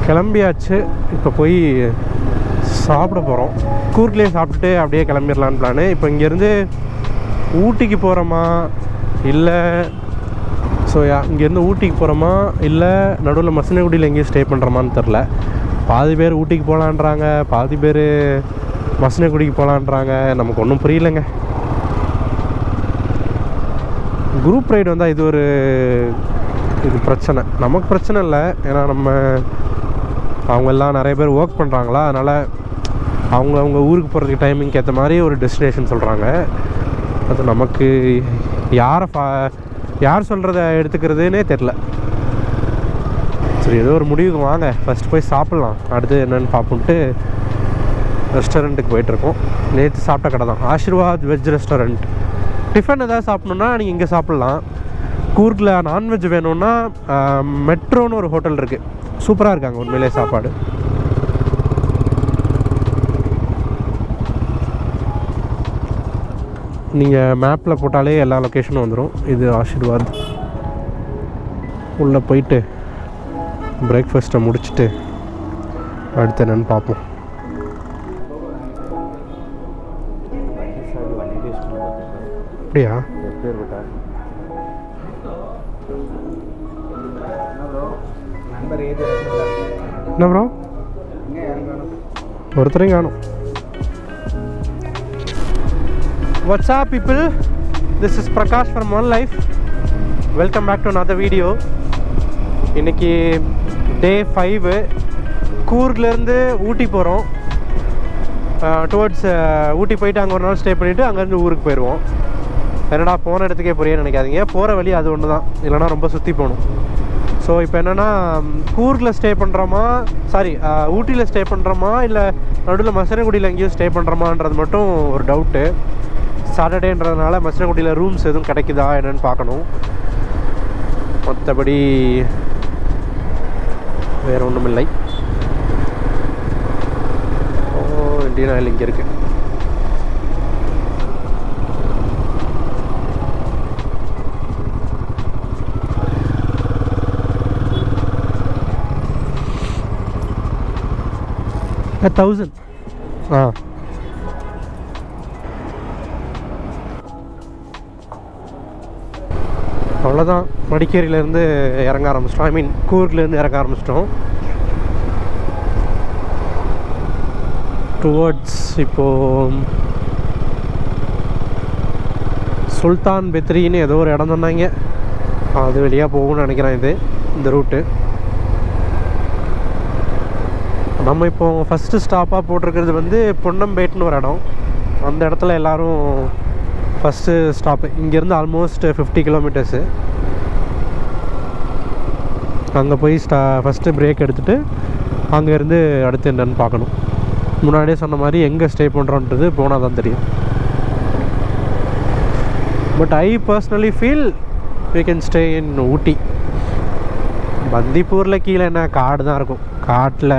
கிளம்பியாச்சு. இப்போ போய் சாப்பிட போகிறோம். கூர்க்லேயே சாப்பிட்டுட்டு அப்படியே கிளம்பிடலான்னு பிளானு. இப்போ இங்கேருந்து ஊட்டிக்கு போகிறோமா இல்லை இங்கேருந்து ஊட்டிக்கு போகிறோமா இல்லை நடுவில் மசனகுடியில் எங்கேயும் ஸ்டே பண்ணுறோமான்னு தெரில. பாதி பேர் ஊட்டிக்கு போகலான்றாங்க, பாதி பேர் மசனகுடிக்கு போகலான்றாங்க. நமக்கு ஒன்றும் புரியலைங்க. குரூப் ரைடு வந்தால் இது பிரச்சனை. நமக்கு பிரச்சனை இல்லை, ஏன்னா அவங்க எல்லாம் நிறைய பேர் ஒர்க் பண்ணுறாங்களா, அதனால் அவங்க ஊருக்கு போகிறதுக்கு டைமிங்க்கு ஏற்ற மாதிரி ஒரு டெஸ்டினேஷன் சொல்கிறாங்க. அது நமக்கு யார் சொல்கிறத எடுத்துக்கிறதுனே தெரில. சரி, ஏதோ ஒரு முடிவுக்கு வாங்க, ஃபஸ்ட்டு போய் சாப்பிட்லாம், அடுத்து என்னென்னு பார்ப்போன்ட்டு ரெஸ்டாரண்ட்டுக்கு போயிட்டுருக்கோம். நேற்று சாப்பிட்ட கடை தான், ஆஷிர்வாத் வெஜ் ரெஸ்டாரண்ட். டிஃபன் எதாவது சாப்பிட்ணுன்னா நீங்கள் இங்கே சாப்பிட்லாம். கூர்கில் நான்வெஜ் வேணும்னா மெட்ரோன்னு ஒரு ஹோட்டல் இருக்குது, சூப்பராக இருக்காங்க உண்மையிலே சாப்பாடு. நீங்கள் மேப்பில் போட்டாலே எல்லா லொக்கேஷனும் வந்துடும். இது ஆஷிர்வாத். உள்ளே போயிட்டு பிரேக்ஃபாஸ்ட்டை முடிச்சுட்டு அடுத்து என்னென்னு பார்ப்போம். அப்படியா? என்ன ப்ரோ, ஒருத்தரையும் காணும். What's up people, this is Prakash from One Life. Welcome back to another video. இன்னைக்கு டே 5. கூர்லேருந்து ஊட்டி போகிறோம். டுவர்ட்ஸ் ஊட்டி போயிட்டு அங்கே ஒரு நாள் ஸ்டே பண்ணிவிட்டு அங்கேருந்து ஊருக்கு போயிடுவோம். என்னடா போன இடத்துக்கே போறியே நினைக்காதீங்க, போகிற வழி அது ஒன்று தான், இல்லைனா ரொம்ப சுற்றி போகணும். ஸோ இப்போ என்னென்னா கூர்கில் ஸ்டே பண்ணுறோமா, ஊட்டியில் ஸ்டே பண்ணுறோமா இல்லை நடுவில் மசனகுடியில் எங்கேயும் ஸ்டே பண்ணுறோமான்றது மட்டும் ஒரு டவுட்டு. சாட்டர்டேன்றதுனால மசனகுடியில் ரூம்ஸ் எதுவும் கிடைக்குதா என்னென்னு பார்க்கணும். மற்றபடி வேறு ஒன்றும் இல்லை. இந்தியன் ஆயில் இங்கே இருக்குது. $1000. அவ்வளோதான். மடிக்கேரியிலேருந்து இறங்க ஆரம்பிச்சிட்டோம். ஐ மீன் கூர்க்லேருந்து இறங்க ஆரம்பிச்சிட்டோம். டுவர்ட்ஸ் இப்போது சுல்தான் பெத்ரின்னு ஏதோ ஒரு இடம் சொன்னாங்க, அது வெளியாக போகும்னு நினைக்கிறேன். இந்த ரூட்டு நம்ம இப்போ ஃபஸ்ட்டு ஸ்டாப்பாக போட்டிருக்கிறது வந்து பொன்னம்பேட்னு ஒரு இடம். அந்த இடத்துல எல்லோரும் ஃபஸ்ட்டு ஸ்டாப்பு. இங்கேருந்து ஆல்மோஸ்ட் 50 கிலோமீட்டர்ஸு. அங்கே போய் ஃபஸ்ட்டு பிரேக் எடுத்துகிட்டு அங்கேருந்து அடுத்து என்னென்னு பார்க்கணும். முன்னாடியே சொன்ன மாதிரி எங்கே ஸ்டே பண்ணுறோன்றது போனால் தான் தெரியும். But I personally feel we can stay in Ooty. பந்திப்பூரில் கீழே என்ன காடு தான் இருக்கும், காட்டில்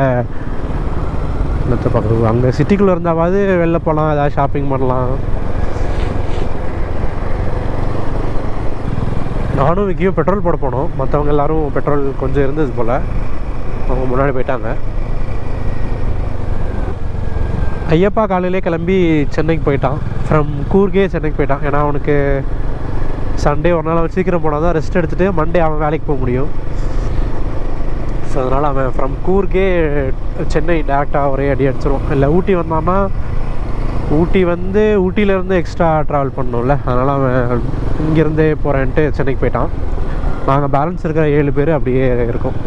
என்னத்தை பார்க்குறது. அங்கே சிட்டிக்குள்ளே இருந்தாவது வெளில போகலாம், ஏதாவது ஷாப்பிங் பண்ணலாம். நானும் விக்கியும் பெட்ரோல் போட போனோம். மற்றவங்க எல்லோரும் பெட்ரோல் கொஞ்சம் இருந்தது போல், அவங்க முன்னாடி போயிட்டாங்க. ஐயப்பா காலையிலே கிளம்பி சென்னைக்கு போயிட்டான். ஃப்ரம் கூர்கே சென்னைக்கு போயிட்டான். ஏன்னா அவனுக்கு சண்டே ஒரு நாள் அவன் சீக்கிரம் போனால் தான் ரெஸ்ட் எடுத்துகிட்டு மண்டே அவன் வேலைக்கு போக முடியும். ஸோ அதனால் அவன் ஃப்ரம் கூர்கே சென்னை டேரெக்டாக ஒரே அடி அடிச்சிடும். இல்லை ஊட்டி வந்தான்னா ஊட்டியிலேருந்து எக்ஸ்ட்ரா ட்ராவல் பண்ணணும்ல, அதனால் அவன் இங்கேருந்தே போகிறேன்ட்டு சென்னைக்கு போயிட்டான். நாங்கள் பேலன்ஸ் இருக்கிற 7 பேர் அப்படியே இருக்கோம்.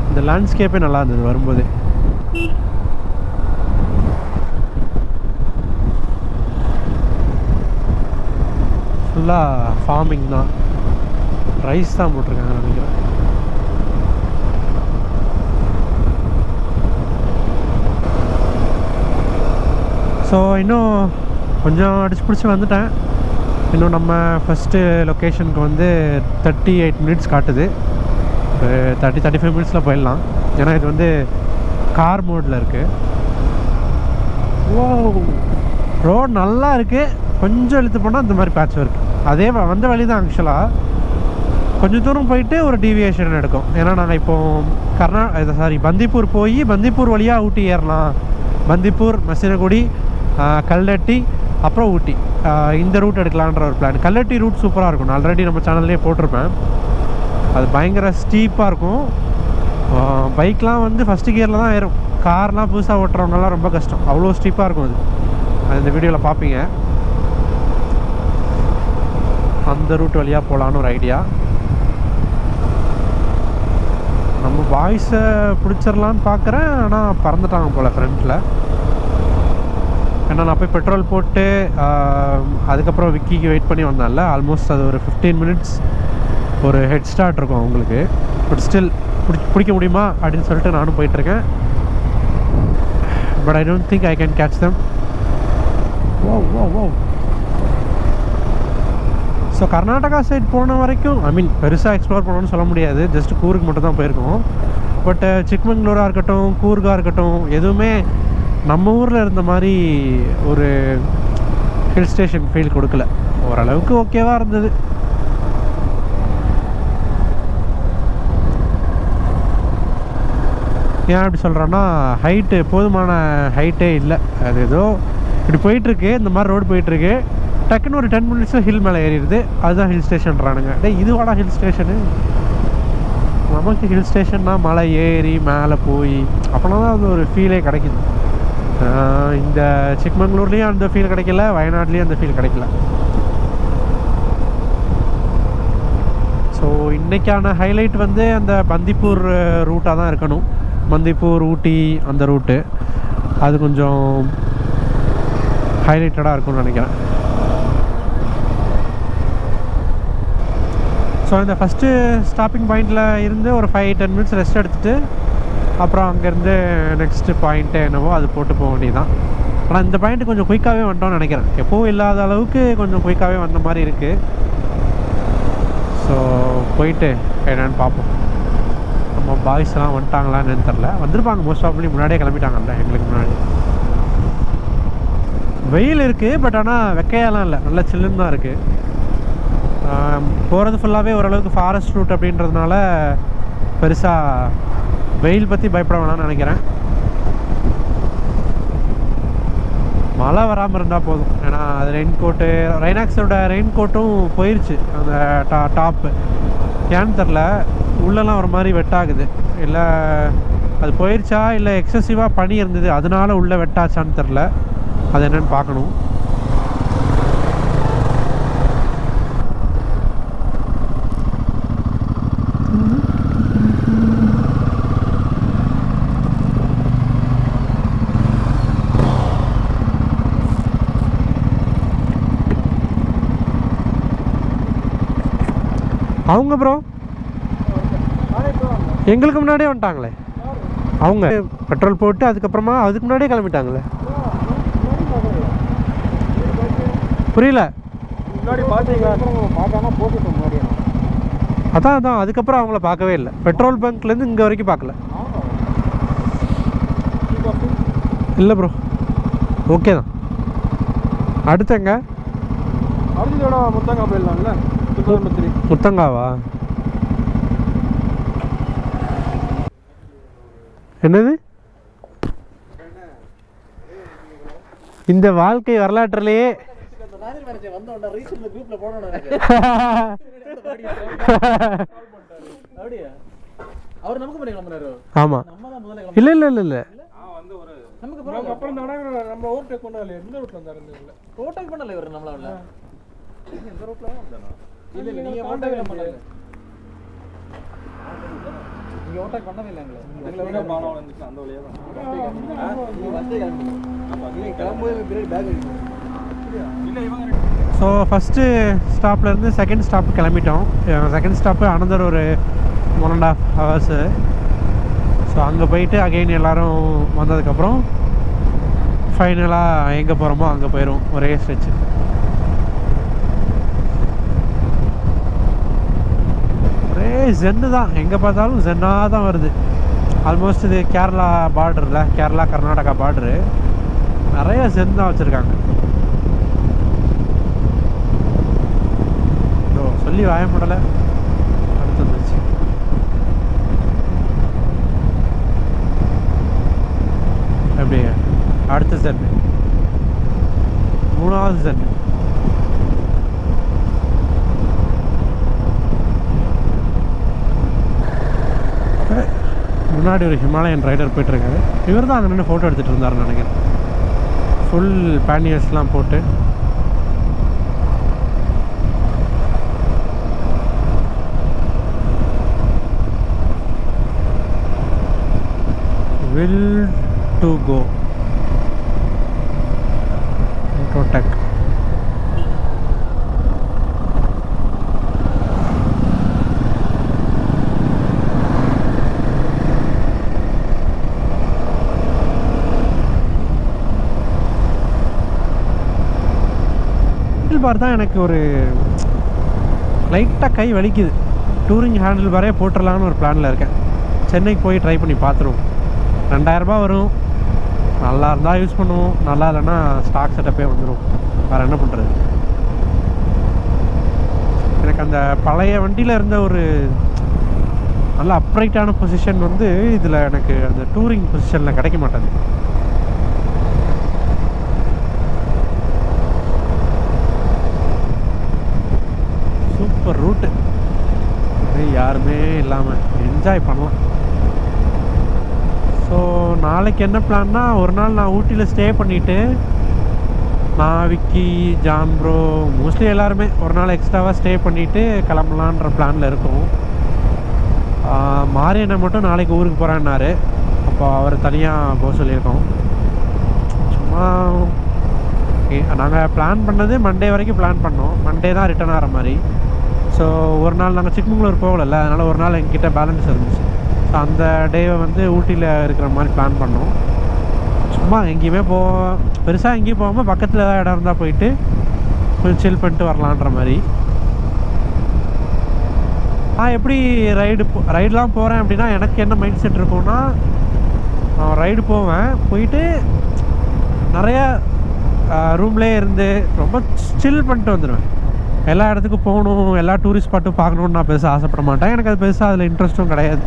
இந்த லேண்ட்ஸ்கேப்பே நல்லா இருந்தது வரும்போது. ஃபுல்லாக ஃபார்மிங் தான், ரைஸ் தான் போட்டிருக்காங்க நினைக்கிறேன். ஸோ இன்னும் கொஞ்சம் அடிச்சு பிடிச்சி வந்துட்டேன். இன்னும் நம்ம ஃபஸ்ட்டு லொக்கேஷனுக்கு வந்து 38 மினிட்ஸ் காட்டுது. ஒரு 30-35 மினிட்ஸில் போயிடலாம். ஏன்னா இது வந்து கார் மோடில் இருக்குது. ஓ, ரோடு நல்லா இருக்குது. கொஞ்சம் இழுத்து போனால் இந்த மாதிரி பேட்ச் ஒர்க், அதே வந்த வழி தான் ஆக்சுவலாக. கொஞ்சம் தூரம் போயிட்டு ஒரு டீவியேஷன் எடுக்கும். ஏன்னா நாங்கள் இப்போது பந்திப்பூர் போய் பந்திப்பூர் வழியாக ஊட்டி ஏறலாம். பந்திப்பூர், மசினகுடி, கல்லட்டி, அப்புறம் ஊட்டி, இந்த ரூட் எடுக்கலான்ற ஒரு பிளான். கல்லட்டி ரூட் சூப்பராக இருக்கும். நான் ஆல்ரெடி நம்ம சேனல்லே போட்டிருப்பேன். அது பயங்கர ஸ்டீப்பாக இருக்கும். பைக்லாம் வந்து ஃபஸ்ட்டு கியரில் தான் ஏறும். கார்லாம் புதுசாக ஓட்டுறவங்கலாம் ரொம்ப கஷ்டம். அவ்வளோ ஸ்டீப்பாக இருக்கும் அது இந்த வீடியோவில் பார்ப்பீங்க. அந்த ரூட் வழியாக போகலான்னு ஒரு ஐடியா. நம்ம வாய்ஸை பிடிச்சிடலான்னு பார்க்குறேன். ஆனால் பறந்துட்டாங்க போல் ஃப்ரெண்டில். ஏன்னா நான் போய் பெட்ரோல் போட்டு அதுக்கப்புறம் விக்கிக்கு வெயிட் பண்ணி வந்தால ஆல்மோஸ்ட் அது ஒரு 15 minutes ஒரு ஹெட் ஸ்டார்ட் இருக்கும் அவங்களுக்கு. பட் ஸ்டில் பிடிக்க முடியுமா அப்படின்னு சொல்லிட்டு நானும் போயிட்டுருக்கேன். But I don't think I can catch them. So Karnataka side போன வரைக்கும் பெருசாக எக்ஸ்ப்ளோர் பண்ணணும்னு சொல்ல முடியாது. ஜஸ்ட் கூர்க்கு மட்டும் தான் போயிருக்கோம். பட் சிக்மங்களூராக இருக்கட்டும், கூர்காக இருக்கட்டும், எதுவுமே நம்ம ஊரில் இருந்த மாதிரி ஒரு ஹில் ஸ்டேஷன் ஃபீல் கொடுக்கல. ஓரளவுக்கு ஓகேவாக இருந்தது. ஏன் அப்படி சொல்கிறேன்னா, ஹைட்டு போதுமான ஹைட்டே இல்லை. அது ஏதோ இப்படி போயிட்டுருக்கு, இந்த மாதிரி ரோடு போயிட்டுருக்கு. டக்குன்னு ஒரு 10 minutes ஹில் மேலே ஏறிடுது. அதுதான் ஹில் ஸ்டேஷன்றானுங்க. இதுவாடா ஹில் ஸ்டேஷனு? நமக்கு ஹில் ஸ்டேஷன்னா மலை ஏறி மேலே போய் அப்போனா தான் அது ஒரு ஃபீலே கிடைக்குது. இந்த சிக்மங்களூர்லேயும் அந்த ஃபீல் கிடைக்கல, வயநாட்லேயும் அந்த ஃபீல் கிடைக்கல. ஸோ இன்றைக்கான ஹைலைட் வந்து அந்த பந்திப்பூர் ரூட்டாக தான் இருக்கணும். பந்திப்பூர், ஊட்டி அந்த ரூட்டு அது கொஞ்சம் ஹைலைட்டடாக இருக்கும்னு நினைக்கிறேன். ஸோ இந்த ஃபஸ்ட்டு ஸ்டாப்பிங் பாயிண்டில் இருந்து ஒரு 5-10 minutes ரெஸ்ட் எடுத்துகிட்டு அப்புறம் அங்கேருந்து நெக்ஸ்ட்டு பாயிண்ட்டு என்னவோ அது போட்டு போக வேண்டியதான். ஆனால் இந்த பாயிண்ட்டு கொஞ்சம் குயிக்காகவே வந்துட்டோம்னு நினைக்கிறேன். எப்போவும் இல்லாத அளவுக்கு கொஞ்சம் குயிக்காகவே வந்த மாதிரி இருக்குது. ஸோ போயிட்டு என்னென்னு பார்ப்போம். நம்ம பாய்ஸ்லாம் வந்துட்டாங்களான்னு தெரில. வந்திருப்பாங்க மோஸ்ட் ப்ராபப்லி, முன்னாடியே கிளம்பிட்டாங்கல்ல எங்களுக்கு முன்னாடி. வெயில் இருக்குது, பட் ஆனால் வெக்கையெல்லாம் இல்லை, நல்லா சில்லுன்னு தான் இருக்குது. போகிறது ஃபுல்லாகவே ஓரளவுக்கு ஃபாரஸ்ட் ரூட் அப்படின்றதுனால பெருசாக வெயில் பற்றி பயப்பட வேணாம்னு நினைக்கிறேன். மழை வராமல் இருந்தால் போதும். ஏன்னா அது ரெயின்கோட்டு, ரைனாக்ஸோட ரெயின்கோட்டும் போயிடுச்சு அந்த டாப்பு. ஏன்னு தெரில, உள்ளெல்லாம் ஒரு மாதிரி வெட்டாகுது. இல்லை அது போயிடுச்சா இல்லை எக்ஸசிவாக பனி இருந்தது அதனால உள்ளே வெட்டாச்சான்னு தெரில. அது என்னென்னு பார்க்கணும். அவங்க ப்ரோ எங்களுக்கு முன்னாடியே வந்துட்டாங்களே. அவங்க பெட்ரோல் போட்டு அதுக்கப்புறமா அதுக்கு முன்னாடியே கிளம்பிட்டாங்களே. புரியல. அதான் அதுக்கப்புறம் அவங்கள பார்க்கவே இல்லை. பெட்ரோல் பங்க்லேருந்து இங்கே வரைக்கும் பார்க்கல. இல்லை ப்ரோ, ஓகே தான். அடுத்தங்க முத்தங்கா போயிடலாம்ல. முத்தங்காவா? என்னது இந்த வாழ்க்கை வரலாற்றிலேயே ஆமா. இல்ல இல்ல இல்ல இல்ல ஸோ ஃபஸ்ட்டு ஸ்டாப்லேருந்து செகண்ட் ஸ்டாப் கிளம்பிட்டோம். செகண்ட் ஸ்டாப்பு அனதர் ஒரு 1.5 hours. ஸோ அங்கே போயிட்டு அகெயின் எல்லோரும் வந்ததுக்கப்புறம் ஃபைனலாக எங்கே போகிறோமோ அங்கே போயிடும். ஒரே ஸ்ட்ரெச்சு. ஒரே ஜென்னு தான், எங்கே பார்த்தாலும் ஜென்னாக தான் வருது. ஆல்மோஸ்ட் இது கேரளா பார்டரில், கேரளா கர்நாடகா பார்டரு, நிறைய ஜென் தான் வச்சுருக்காங்க. சொல்லி வாயப்படலை, அடுத்து வந்துச்சு. அப்படியே அடுத்த சென், 3வது சென். முன்னாடி ஒரு ஹிமாலயன் ரைடர் போயிட்டுருக்காரு. இவர் தான் அங்கே நின்று ஃபோட்டோ எடுத்துகிட்டு இருந்தாருன்னு நினைக்கிறேன். ஃபுல் பேனியர்ஸ்லாம் போட்டு. Will to go Protect. Handle bar தான் எனக்கு ஒரு லைட்டாக கை வலிக்குது. டூரிங் ஹேண்டில் பாரே போட்டுடலான்னு ஒரு பிளானில் இருக்கேன். சென்னைக்கு போய் ட்ரை பண்ணி பார்த்துருவோம். 2000 ரூபா வரும். நல்லா இருந்தால் யூஸ் பண்ணுவோம், நல்லா இல்லைன்னா ஸ்டாக் செட்டப்பே வந்துடும். வேறு என்ன பண்ணுறது? எனக்கு அந்த பழைய வண்டியில் இருந்த ஒரு நல்ல அப்ரைட்டான பொசிஷன் வந்து இதில் எனக்கு அந்த டூரிங் பொசிஷனில் கிடைக்க மாட்டேது. சூப்பர் ரூட்டு, யாருமே இல்லாமல் என்ஜாய் பண்ணலாம். ஸோ நாளைக்கு என்ன பிளான்னா, ஒரு நாள் நான் ஊட்டியில் ஸ்டே பண்ணிவிட்டு, நான் விக்கி, ஜான் ப்ரோ, மோஸ்ட்லி எல்லாருமே ஒரு நாள் எக்ஸ்ட்ராவாக ஸ்டே பண்ணிவிட்டு கிளம்பலான்ற பிளானில் இருக்கும். மாரியண்ணை மட்டும் நாளைக்கு ஊருக்கு போகிறேன்னாரு. அப்போ அவர் தனியாக போக சொல்லியிருக்கோம். சும்மா நாங்கள் பிளான் பண்ணது மண்டே வரைக்கும் பிளான் பண்ணோம். மண்டே தான் ரிட்டர்ன் ஆகிற மாதிரி. ஸோ ஒரு நாள் நாங்கள் சிக்மங்களூர் போகல, அதனால் ஒரு நாள் எங்ககிட்ட பேலன்ஸ் இருந்துச்சு. ஸோ அந்த டேவை வந்து ஊட்டியில் இருக்கிற மாதிரி பிளான் பண்ணோம். சும்மா எங்கேயுமே பெருசாக எங்கேயும் போகாமல் பக்கத்தில் ஏதாவது இடம் இருந்தால் போயிட்டு கொஞ்சம் சில் பண்ணிட்டு வரலான்ற மாதிரி. நான் எப்படி ரைடெலாம் போகிறேன் அப்படின்னா, எனக்கு என்ன மைண்ட் செட் இருக்கும்னா, நான் ரைடு போவேன், போயிட்டு நிறையா ரூம்லேயே இருந்து ரொம்ப சில் பண்ணிட்டு வந்துடுவேன். எல்லா இடத்துக்கும் போகணும், எல்லா டூரிஸ்ட் ஸ்பாட்டும் பார்க்கணுன்னு நான் பெருசாக ஆசைப்பட மாட்டேன். எனக்கு அது பெருசாக அதில் இன்ட்ரெஸ்ட்டும் கிடையாது.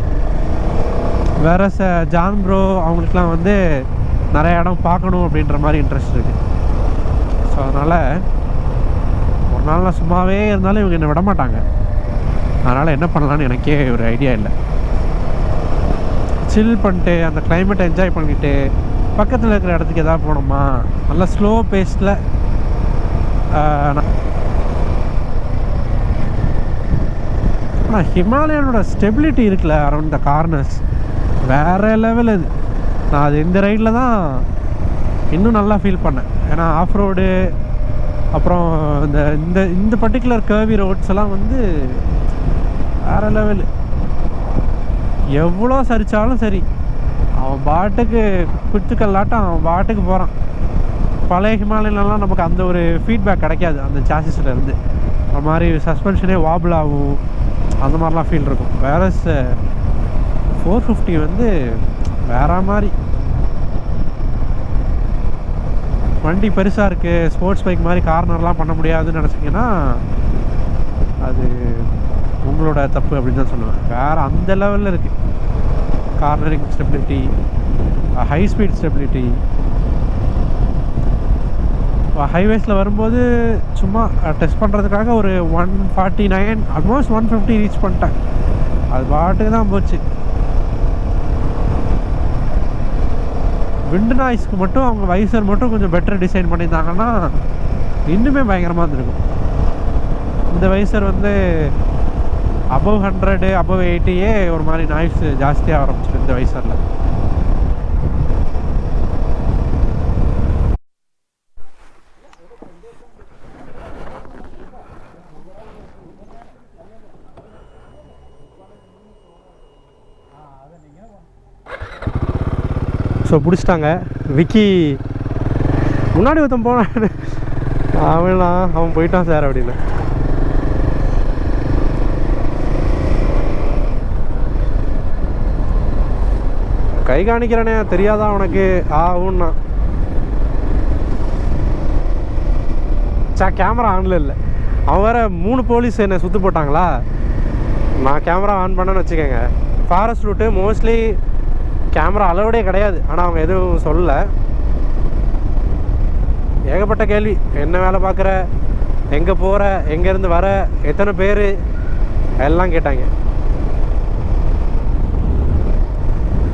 வேறு ஜான் ப்ரோ அவங்களுக்குலாம் வந்து நிறைய இடம் பார்க்கணும் அப்படின்ற மாதிரி இன்ட்ரெஸ்ட் இருக்குது. ஸோ அதனால் ஒரு நாள் நான் சும்மாவே இருந்தாலும் இவங்க என்னை விட மாட்டாங்க. அதனால் என்ன பண்ணலான்னு எனக்கே ஒரு ஐடியா இல்லை. சில் பண்ணிட்டு அந்த கிளைமேட்டை என்ஜாய் பண்ணிவிட்டு பக்கத்தில் இருக்கிற இடத்துக்கு எதாவது போகணுமா, நல்லா ஸ்லோ பேஸில். ஆனால் ஹிமாலயனோட ஸ்டெபிலிட்டி இருக்குல்ல அரௌண்ட் த கார்னர்ஸ், வேறு லெவல். அது நான் அது இந்த ரைடில் தான் இன்னும் நல்லா ஃபீல் பண்ணேன். ஏன்னா ஆஃப் ரோடு, அப்புறம் இந்த இந்த பர்டிகுலர் கர்வி ரோட்ஸ் எல்லாம் வந்து வேறு லெவலு. எவ்வளோ சரித்தாலும் சரி, அவன் பாட்டுக்கு குத்துக்கல்லாட்டம் அவன் பாட்டுக்கு போகிறான். பழைய ஹிமாலயன்லாம் நமக்கு அந்த ஒரு ஃபீட்பேக் கிடைக்காது. அந்த சாசிஸில் இருந்து அந்த மாதிரி சஸ்பென்ஷனே வாபிள் ஆகும், அந்த மாதிரிலாம் ஃபீல் இருக்கும். வேற 450 வந்து வேற மாதிரி. வண்டி பெருசாக இருக்குது, ஸ்போர்ட்ஸ் பைக் மாதிரி கார்னர்லாம் பண்ண முடியாதுன்னு நினச்சிங்கன்னா அது உங்களோட தப்பு அப்படின்னு தான் சொல்லுவேன். வேறு அந்த லெவலில் இருக்குது cornering stability, high speed stability. ஹைவேஸில் வரும்போது சும்மா டெஸ்ட் பண்ணுறதுக்காக ஒரு 149 ஆல்மோஸ்ட் 150 ரீச் பண்ணிட்டேன். அது பாட்டுக்கு தான் போச்சு. விண்டு நாய்ஸ்க்கு மட்டும் அவங்க வைசர் மட்டும் கொஞ்சம் பெட்டர் டிசைன் பண்ணியிருந்தாங்கன்னா இன்னுமே பயங்கரமாக இருந்திருக்கும். இந்த வைசர் வந்து அபவ் 100 அபவ் 80 ஒரு மாதிரி நாய்ஸ் ஜாஸ்தியாக ஆரம்பிச்சிருக்கு இந்த வைசரில். ஸோ பிடிச்சிட்டாங்க. விக்கி முன்னாடி ஒருத்தன் போனான், அவன் போயிட்டான் சார் அப்படின்னு. கை காணிக்கிறனே தெரியாதா உனக்கு ஆகும்னா? கேமரா ஆன்ல இல்லை. அவன் வேறு 3 போலீஸ் என்னை சுற்று போட்டாங்களா. நான் கேமரா ஆன் பண்ணேன்னு வச்சுக்கோங்க. ஃபாரஸ்ட் ரூட்டு மோஸ்ட்லி கேமரா அலோடே கிடையாது. ஆனால் அவங்க எதுவும் சொல்லலை. ஏகப்பட்ட கேள்வி, என்ன வேலை பார்க்குற, எங்கே போகிற, எங்கேருந்து வர, எத்தனை பேர், எல்லாம் கேட்டாங்க.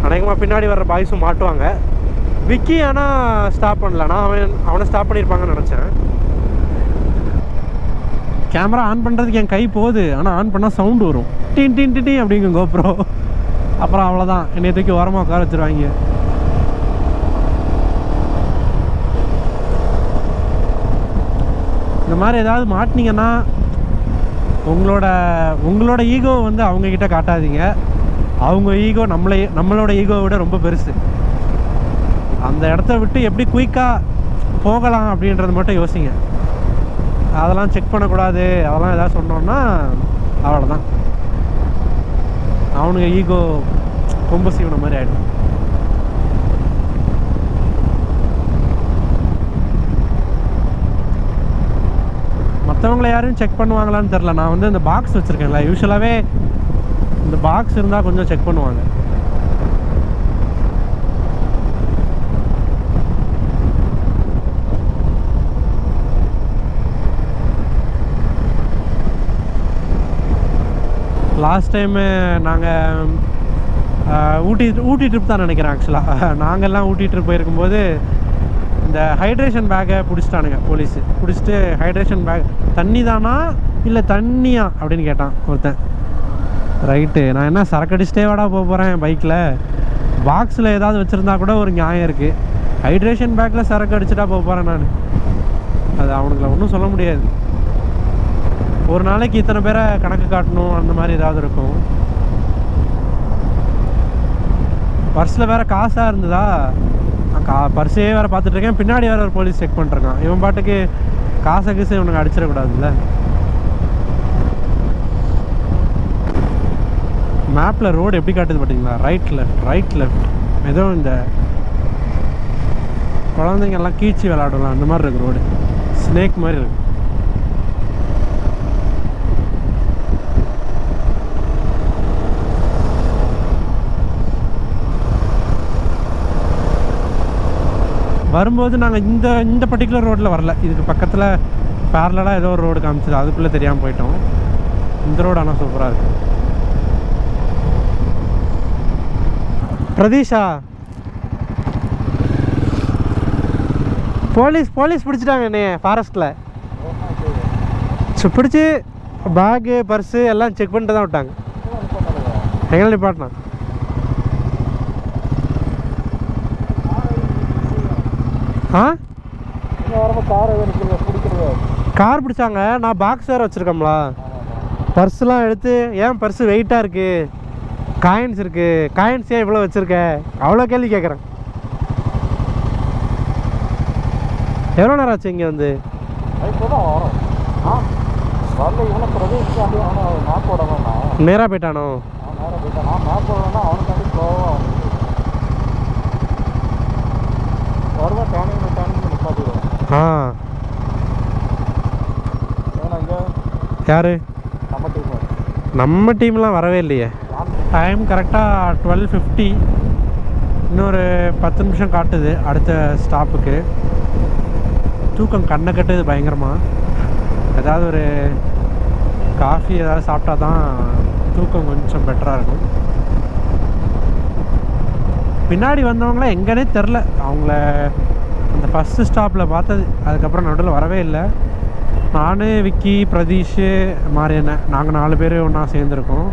அநேகமாக பின்னாடி வர்ற பாய்ஸும் மாட்டுவாங்க. விக்கி ஆனால் ஸ்டாப் பண்ணல. நான் அவனை ஸ்டாப் பண்ணியிருப்பாங்கன்னு நினச்சேன். கேமரா ஆன் பண்ணுறதுக்கு என் கை போகுது, ஆனால் ஆன் பண்ணால் சவுண்டு வரும், டீன் டீன் டீ அப்படிங்க கோப்ரோ. அப்புறம் அவ்வளோதான், என்னை தூக்கி ஓரமாக உட்கார வச்சுருவாங்க. இந்த மாதிரி ஏதாவது மாட்டினீங்கன்னா உங்களோட ஈகோ வந்து அவங்கக்கிட்ட காட்டாதீங்க. அவங்க ஈகோ நம்மளோட ஈகோவை விட ரொம்ப பெருசு. அந்த இடத்த விட்டு எப்படி குயிக்காக போகலாம் அப்படின்றது மட்டும் யோசிங்க. அதெல்லாம் செக் பண்ணக்கூடாது, அதெல்லாம் எதாவது சொன்னோன்னா அவ்வளோதான், அவனுங்க ஈகோ ரொம்ப சீவன மாதிரி ஆகிடும். மற்றவங்களை யாரும் செக் பண்ணுவாங்களான்னு தெரில. நான் வந்து இந்த பாக்ஸ் வச்சுருக்கேன்ல, யூஸ்வலாகவே இந்த பாக்ஸ் இருந்தால் கொஞ்சம் செக் பண்ணுவாங்க. லாஸ்ட் டைமு நாங்கள் ஊட்டி ட்ரிப் தான் நினைக்கிறேன். ஆக்சுவலாக நாங்கள்லாம் ஊட்டி ட்ரிப் போயிருக்கும்போது இந்த ஹைட்ரேஷன் பேக்கை பிடிச்சிட்டானுங்க போலீஸு. பிடிச்சிட்டு ஹைட்ரேஷன் பேக் தண்ணி தானா இல்லை தண்ணியா அப்படின்னு கேட்டான் ஒருத்தன். ரைட்டு, நான் என்ன சரக்கு அடிச்சிட்டே வாடா போக போகிறேன் பைக்கில், பாக்ஸில் ஏதாவது வச்சுருந்தா கூட ஒரு நியாயம் இருக்குது. ஹைட்ரேஷன் பேக்கில் சரக்கு அடிச்சுட்டா போக போகிறேன் நான். அது அவனுங்களை ஒன்றும் சொல்ல முடியாது. ஒரு நாளைக்கு இத்தனை பேரை கணக்கு காட்டணும், அந்த மாதிரி ஏதாவது இருக்கும். பர்ஸில் வேறு காசாக இருந்ததா, பர்ஸே வேறு பார்த்துட்ருக்கேன், பின்னாடி வேறு ஒரு போலீஸ் செக் பண்ணிருக்கான். இவன் பாட்டுக்கு காசை இவனுக்கு அடிச்சிடக்கூடாதுல்ல. மேப்பில் ரோடு எப்படி காட்டுது பார்த்தீங்களா, ரைட் லெஃப்ட் ஏதோ இந்த குழந்தைங்கெல்லாம் கீழ்ச்சி விளையாடலாம் அந்த மாதிரி இருக்குது ரோடு, ஸ்னேக் மாதிரி இருக்குது. வரும்போது நாங்கள் இந்த பர்டிகுலர் ரோட்டில் வரல, இதுக்கு பக்கத்தில் பேரலாக ஏதோ ஒரு ரோடு காமிச்சது, அதுக்குள்ளே தெரியாமல் போயிட்டோம். இந்த ரோடு ஆனால் சூப்பராக இருக்குது. பிரதீஷா, போலீஸ் பிடிச்சிட்டாங்க என்னைய ஃபாரஸ்ட்டில். பிடிச்சி பேகு பர்ஸு எல்லாம் செக் பண்ணிட்டு தான் விட்டாங்க. எங்கே நிப்பாட்டினா கார் பிடிச்சாங்க. நான் பாக்ஸ் வேறு வச்சுருக்கோம்ல, பர்ஸ்லாம் எடுத்து, ஏன் பர்ஸு வெயிட்டாக இருக்குது, காயின்ஸ் இருக்குது, காயின்ஸ் ஏன் இவ்வளோ வச்சுருக்க, அவ்வளோ கேள்வி கேட்குறேன். எவ்வளோ நேரம் ஆச்சு இங்கே வந்து? நேராக போயிட்டானோ? ஆ, யாரு? நம்ம டீம்லாம் வரவே இல்லையே. டைம் கரெக்டாக 12:50. இன்னொரு 10 நிமிஷம் காட்டுது அடுத்த ஸ்டாப்புக்கு. தூக்கம் கண்ணை கட்டுது பயங்கரமாக. ஏதாவது ஒரு காஃபி ஏதாவது சாப்பிட்டா தான் தூக்கம் கொஞ்சம் பெட்டராக இருக்கும். பின்னாடி வந்தவங்களாம் எங்கன்னே தெரில. அவங்கள அந்த ஃபஸ்ட்டு ஸ்டாப்பில் பார்த்தது, அதுக்கப்புறம் நடுவில் வரவே இல்லை. நான், விக்கி, பிரதீஷ், மாரியண்ணன், நாங்கள் 4 பேர் ஒன்றா சேர்ந்துருக்கோம்.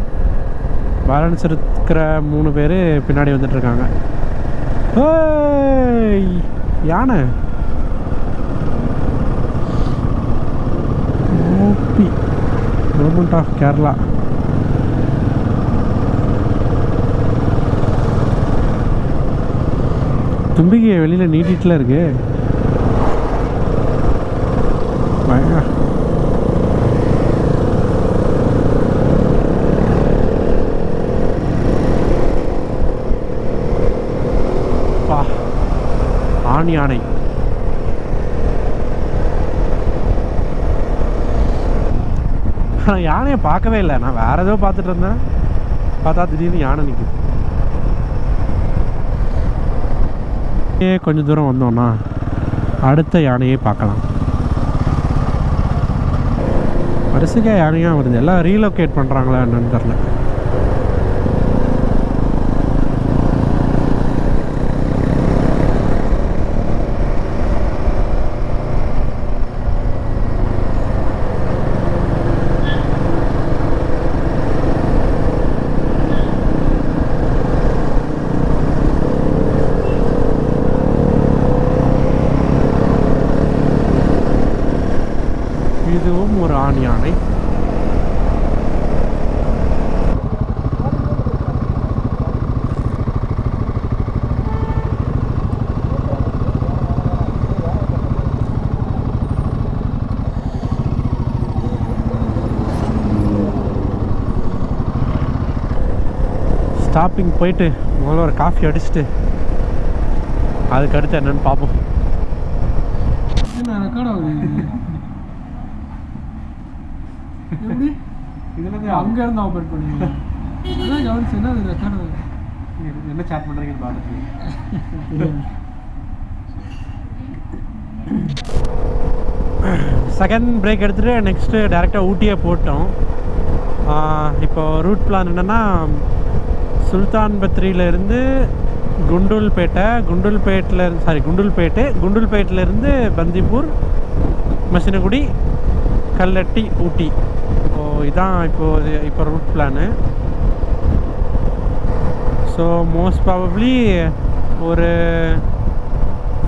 பேலன்ஸ் இருக்கிற 3 பேர் பின்னாடி வந்துட்டுருக்காங்க. ஓய் யானை ஓபி, கவர்மெண்ட் ஆஃப் கேரளா. தும்பிக்கையை வெளியில் நீட்டிட்டுல இருக்கு. ஆண் யானை. யானையை பார்க்கவே இல்லை. நான் வேறு ஏதோ பார்த்துட்டு இருந்தேன். பார்த்தா திடீர்னு யானை நிற்குது. கொஞ்சம் தூரம் வந்தோன்னா அடுத்த யானையை பார்க்கலாம். வரிசையாக யானையாக வருது. எல்லாம் ரீலோகேட் பண்ணுறாங்களா என்னன்னு தெரில. இதுவும் ஒரு ஆண் யானை. ஸ்டாப்பிங் போயிட்டு முதல்ல ஒரு காஃபி அடிச்சுட்டு அதுக்கு அடுத்து என்னன்னு பார்ப்போம். அங்க இருந்து ஆபரேட் பண்ணுவீங்க. அதான் கவனிச்சு என்ன அது ரெக்கார்ட் என்ன சாட் பண்ணுறீங்கன்னு பார்த்துட்டு செகண்ட் பிரேக் எடுத்துகிட்டு நெக்ஸ்ட்டு டேரெக்டாக ஊட்டியே போட்டோம். இப்போ ரூட் பிளான் என்னென்னா சுல்தான் பத்ரியிலேருந்து குண்டுல்பேட்டிலேருந்து பந்திப்பூர், மசினகுடி, கல்லட்டி, ஊட்டி. ஸோ இதான் இப்போ route plan. So most probably ஒரு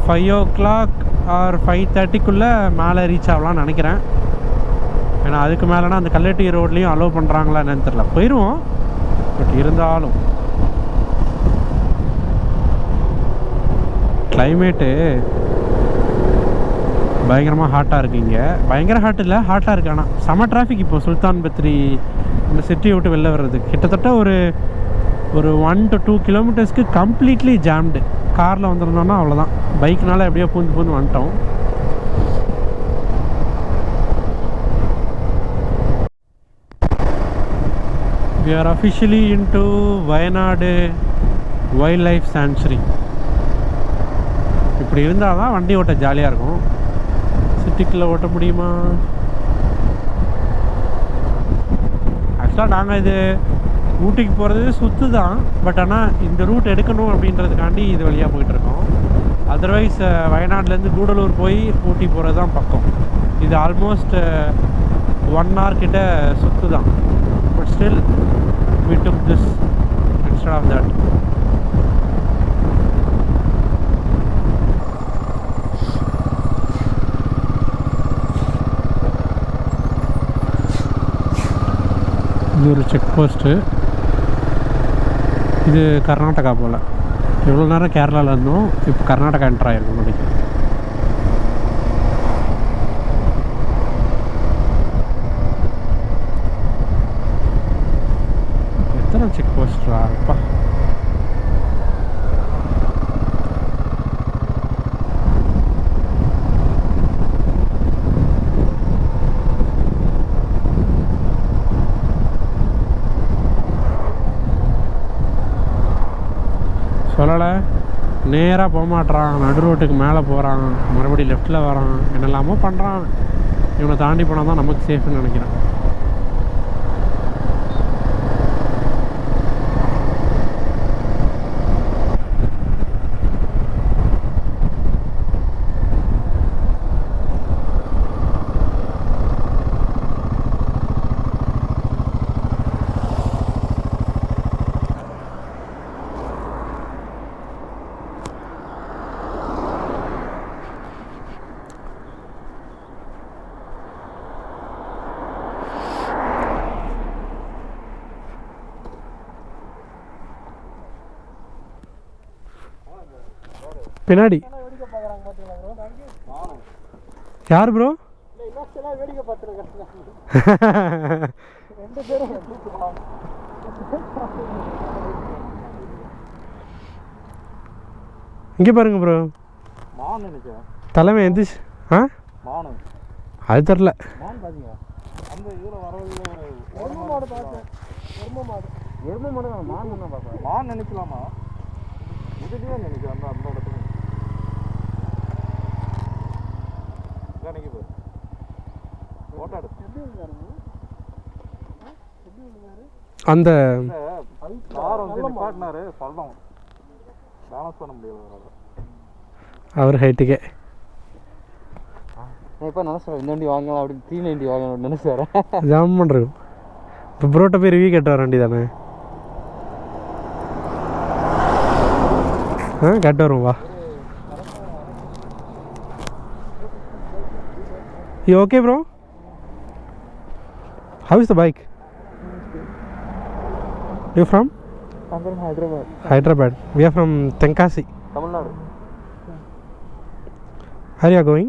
5 o'clock ஆர் 5:30க்குள்ளே மேலே ரீச் ஆகலாம்னு நினைக்கிறேன். ஏன்னா அதுக்கு மேலேனா அந்த கல்லட்டி ரோட்லேயும் அலோவ் பண்ணுறாங்களா என்னன்னு தெரில. போயிடுவோம், பட் இருந்தாலும் கிளைமேட்டு பயங்கரமாக ஹாட்டாக இருக்குது. இங்கே பயங்கர ஹாட் இல்லை, ஹாட்டாக இருக்குது. ஆனால் செம டிராஃபிக். இப்போ சுல்தான் பத்ரி இந்த சிட்டியை விட்டு வெளில வர்றது கிட்டத்தட்ட ஒரு 1 to 2 kilometers கம்ப்ளீட்லி ஜாம்டு. காரில் வந்திருந்தோன்னா அவ்வளோதான். பைக்னால எப்படியோ பூந்து வந்துட்டோம். We are officially into Wayanad wild life sanctuary. இப்படி இருந்தால் தான் வண்டி ஓட்ட ஜாலியாக இருக்கும். சிட்டிக்குள்ளே ஓட்ட முடியுமா? ஆக்சுவலாக நாங்கள் இது ஊட்டிக்கு போகிறது சுற்று தான். பட் ஆனால் இந்த ரூட் எடுக்கணும் அப்படின்றதுக்காண்டி இது வழியாக போயிட்டுருக்கோம். அதர்வைஸ் வயநாட்டிலேருந்து கூடலூர் போய் ஊட்டி போகிறது தான் பக்கம். இது ஆல்மோஸ்ட் 1 hour கிட்ட சுற்று தான். But still we took this instead of that. இது ஒரு செக் போஸ்ட்டு. இது கர்நாடகா போல். எவ்வளோ நேரம் கேரளாவில் இருந்தோம், இப்போ கர்நாடகா என்ட்ரு ஆகிருக்கும் நினைக்கிறேன். எத்தனை செக் போஸ்டா அப்பா. சொல்லலை, நேராக போக மாட்றான், நடு ரோட்டுக்கு மேலே போகிறான், மறுபடியும் லெஃப்டில் வரான், என்னெல்லாமோ பண்ணுறான். இவனை தாண்டி போனால் தான் நமக்கு சேஃப்னு நினைக்கிறேன். பின்னாடி யார் ப்ரோ? இங்கே பாருங்க ப்ரோ, தலைமை எந்திரிச்சு. அது தெரில, அந்த இதில் வரவழியில் எருமை மாடு பார்த்தேன். எருமை மாடு நான் மான் என்ன பார்ப்பேன். மான் நினைக்கலாமா? இதுலேயே நினைக்கிறேன் அந்த அந்த இடத்துல நினைக்க போய் ஃபோட்டோ எடுத்து எப்படி இருக்காருங்க? எப்படி இருக்காரு? அந்த கார் வந்து நிப்பாட்டினாரு, பள்ளம் பேலன்ஸ் பண்ண முடியல. அவர் ஹைட்டுக்கே நான் இப்போ நினச்சேன் இந்த வண்டி வாங்கலாம் அப்படி 390 வாங்கலாம்னு நினச்சாரு. ஜாம் பண்ணுறோம். இப்போ ப்ரோட்ட போய் ரிவ்யூ கேட்டு வர வேண்டி தானே? கேட்டு வரும் வா. You okay, bro? How is the bike? You from? I'm from Hyderabad. Hyderabad. We are from Tenkasi. Tamil Nadu. Where are you going?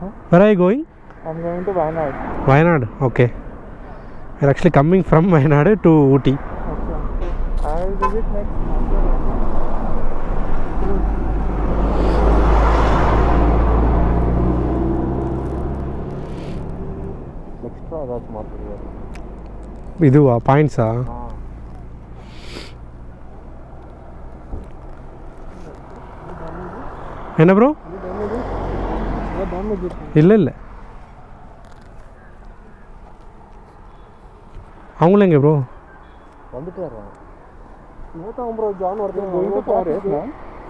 Huh? Where are you going? I'm going to Wayanad. Wayanad. Okay. We are actually coming from Wayanad to Ooty. Okay. I will visit next month. Extra ஏதாச்சும் மாற்றுறது. இதுவா பாயிண்ட்ஸா? என்ன bro? இல்லை இல்லை அவங்களும் எங்கே bro? வந்துட்டு வர்றாங்க. நேற்று ப்ரோ ஜான் ஒருத்தர் going to forest now.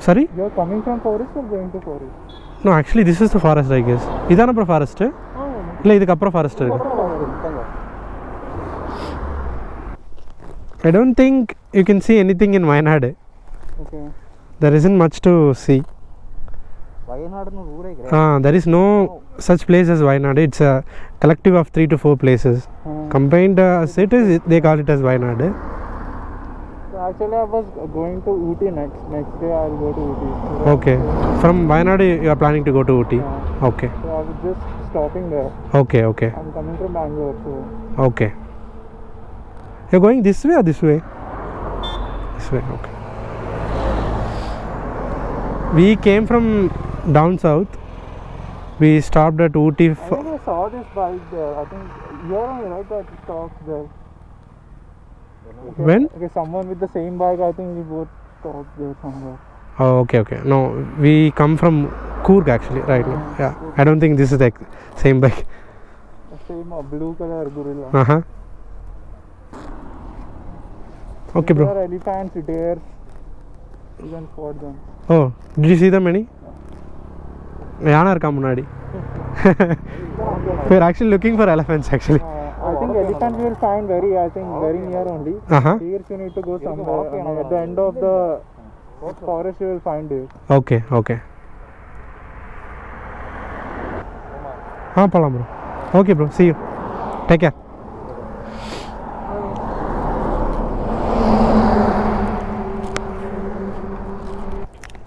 Sorry? You are coming from forest or going to forest? No, actually this is the forest I guess. இதான ப்ரோ ஃபாரஸ்ட்டு? இல்லை இதுக்கப்புறம் ஃபாரஸ்ட் இருக்கு. I don't think you can see anything in Wayanad. Okay. There isn't much to see. வயநாடுன்னு ஒரு ஊரே கிடையாது. There is no such place as Wayanad. It's a collective of 3 to 4 places. Combined cities, they call it as Wayanad. So actually I was going to Ooty next day I will go to Ooty. Okay. From Wayanad you are planning to go to Ooty? Yeah. Okay. So I was just stopping there. Okay, okay. I'm coming from Bangalore, so Okay. You're going this way or this way? This way, okay. We came from down south. We stopped at Ooty. I think I saw this bike there. I think you're on the right that stops there. Okay. When? Okay, someone with the same bike, I think we both stopped there somewhere. Oh, okay, okay. No, we come from Coorg actually, right now. Yeah. I don't think this is the same bike. The same blue color gorilla. Uh-huh. Okay, bro. There are elephants, deers. You can spot them. Oh, did you see them any? யானை இருக்கா முன்னாடி? We are actually looking for elephants actually. I think elephants you will find very near only. Uh-huh. Deers you need to go somewhere. And at the end of the forest you will find deer. Okay, okay. போகலாம் bro. Okay bro, see you. Take care.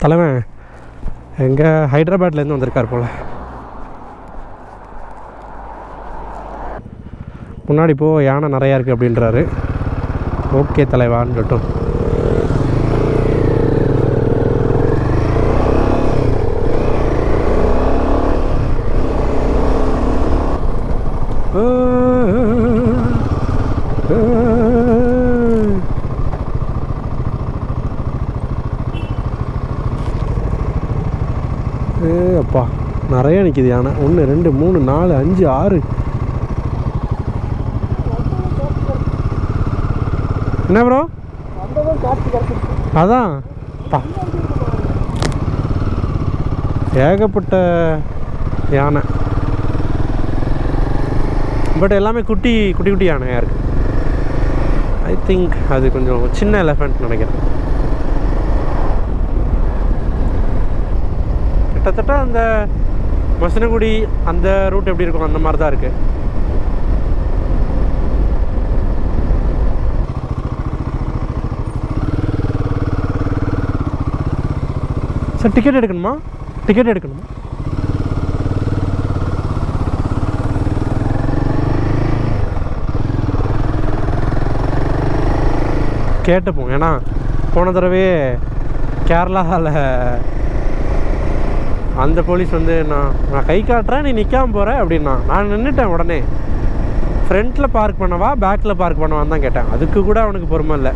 தலைவன் எங்கே ஹைதராபாத்லேருந்து வந்திருக்கார் போல். முன்னாடி போ யானை நிறையா இருக்குது அப்படின்றாரு. ஓகே தலைவான்னு சொல்லட்டும். அப்பா நிறைய நிற்கிது யானை. 1 2 3 4 5 6. என்ன ப்ரோ? அதான் ஏகப்பட்ட யானை. பட் எல்லாமே குட்டி குட்டி யானையாக இருக்குது. ஐ திங்க் அது கொஞ்சம் சின்ன எலிஃபண்ட் நினைக்கிறேன். கிட்டத்தட்ட அந்த மசனகுடி அந்த ரூட் எப்படி இருக்கும் அந்த மாதிரி தான் இருக்குது. சார் டிக்கெட் எடுக்கணுமா? டிக்கெட் எடுக்கணுமா? கேட்டுப்போம். ஏன்னா போன தடவையே கேரளாவில் அந்த போலீஸ் வந்து நான் கை காட்டுறேன் நீ நிற்காமல் போகிற அப்படின்னா நான் நின்றுட்டேன். உடனே ஃப்ரண்ட்டில் பார்க் பண்ணவா பேக்கில் பார்க் பண்ணவான்னு தான் கேட்டேன். அதுக்கு கூட அவனுக்கு பொறுமை இல்லை.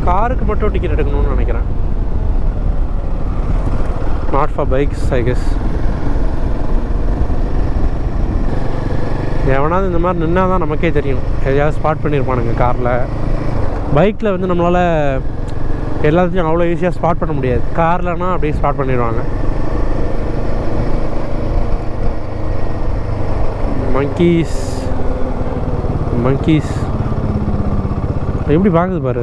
காருக்கு மட்டும் டிக்கெட் எடுக்கணும்னு நினைக்கிறேன். Not for bikes I guess. எவனாவது இந்த மாதிரி நின்னா தான் நமக்கே தெரியும், எதையாவது ஸ்பாட் பண்ணியிருப்பானுங்க காரில். பைக்கில் வந்து நம்மளால் எல்லாத்தையும் அவ்வளோ ஈஸியாக ஸ்பாட் பண்ண முடியாது. கார்லனா அப்படியே ஸ்பாட் பண்ணிடுவாங்க. மங்கீஸ் மங்கீஸ் எப்படி பார்க்குது பாரு.